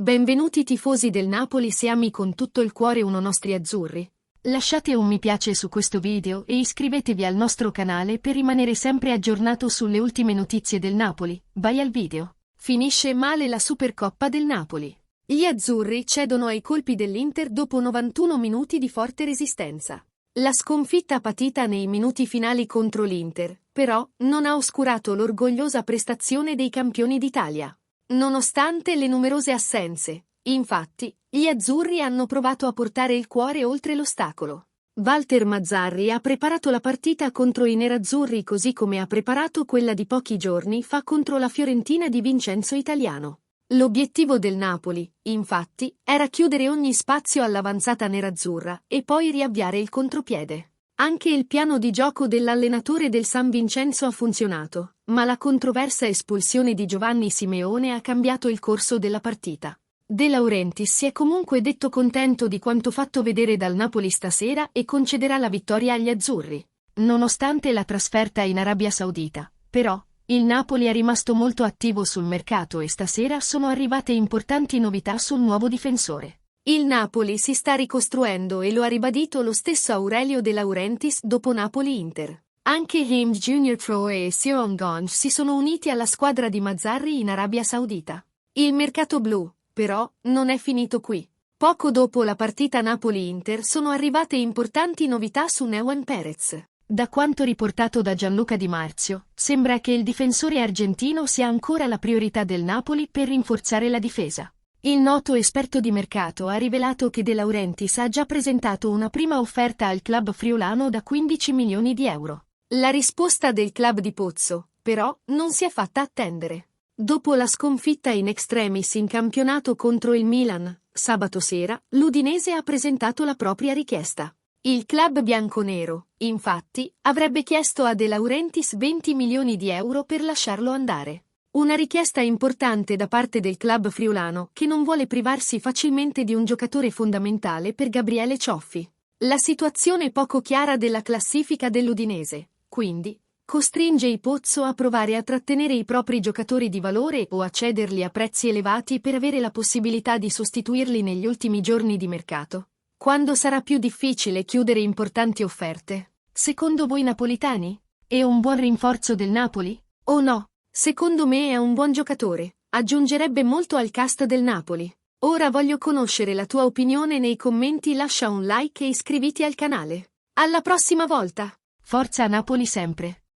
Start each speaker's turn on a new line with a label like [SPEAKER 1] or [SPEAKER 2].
[SPEAKER 1] Benvenuti tifosi del Napoli se ami con tutto il cuore uno nostri azzurri. Lasciate un mi piace su questo video e iscrivetevi al nostro canale per rimanere sempre aggiornato sulle ultime notizie del Napoli. Vai al video. Finisce male la Supercoppa del Napoli. Gli azzurri cedono ai colpi dell'Inter dopo 91 minuti di forte resistenza. La sconfitta patita nei minuti finali contro l'Inter, però, non ha oscurato l'orgogliosa prestazione dei campioni d'Italia. Nonostante le numerose assenze, infatti, gli azzurri hanno provato a portare il cuore oltre l'ostacolo. Walter Mazzarri ha preparato la partita contro i nerazzurri così come ha preparato quella di pochi giorni fa contro la Fiorentina di Vincenzo Italiano. L'obiettivo del Napoli, infatti, era chiudere ogni spazio all'avanzata nerazzurra e poi riavviare il contropiede. Anche il piano di gioco dell'allenatore del San Vincenzo ha funzionato, ma la controversa espulsione di Giovanni Simeone ha cambiato il corso della partita. De Laurentiis si è comunque detto contento di quanto fatto vedere dal Napoli stasera e concederà la vittoria agli azzurri. Nonostante la trasferta in Arabia Saudita, però, il Napoli è rimasto molto attivo sul mercato e stasera sono arrivate importanti novità sul nuovo difensore. Il Napoli si sta ricostruendo e lo ha ribadito lo stesso Aurelio De Laurentiis dopo Napoli-Inter. Anche James Junior Troy e Sion Gonch si sono uniti alla squadra di Mazzarri in Arabia Saudita. Il mercato blu, però, non è finito qui. Poco dopo la partita Napoli-Inter sono arrivate importanti novità su Nehuén Pérez. Da quanto riportato da Gianluca Di Marzio, sembra che il difensore argentino sia ancora la priorità del Napoli per rinforzare la difesa. Il noto esperto di mercato ha rivelato che De Laurentiis ha già presentato una prima offerta al club friulano da 15 milioni di euro. La risposta del club di Pozzo, però, non si è fatta attendere. Dopo la sconfitta in extremis in campionato contro il Milan, sabato sera, l'Udinese ha presentato la propria richiesta. Il club bianconero, infatti, avrebbe chiesto a De Laurentiis 20 milioni di euro per lasciarlo andare. Una richiesta importante da parte del club friulano che non vuole privarsi facilmente di un giocatore fondamentale per Gabriele Cioffi. La situazione poco chiara della classifica dell'Udinese, quindi, costringe i Pozzo a provare a trattenere i propri giocatori di valore o a cederli a prezzi elevati per avere la possibilità di sostituirli negli ultimi giorni di mercato. Quando sarà più difficile chiudere importanti offerte? Secondo voi napolitani? È un buon rinforzo del Napoli? O no? Secondo me è un buon giocatore, aggiungerebbe molto al cast del Napoli. Ora voglio conoscere la tua opinione nei commenti, lascia un like e iscriviti al canale. Alla prossima volta! Forza Napoli sempre!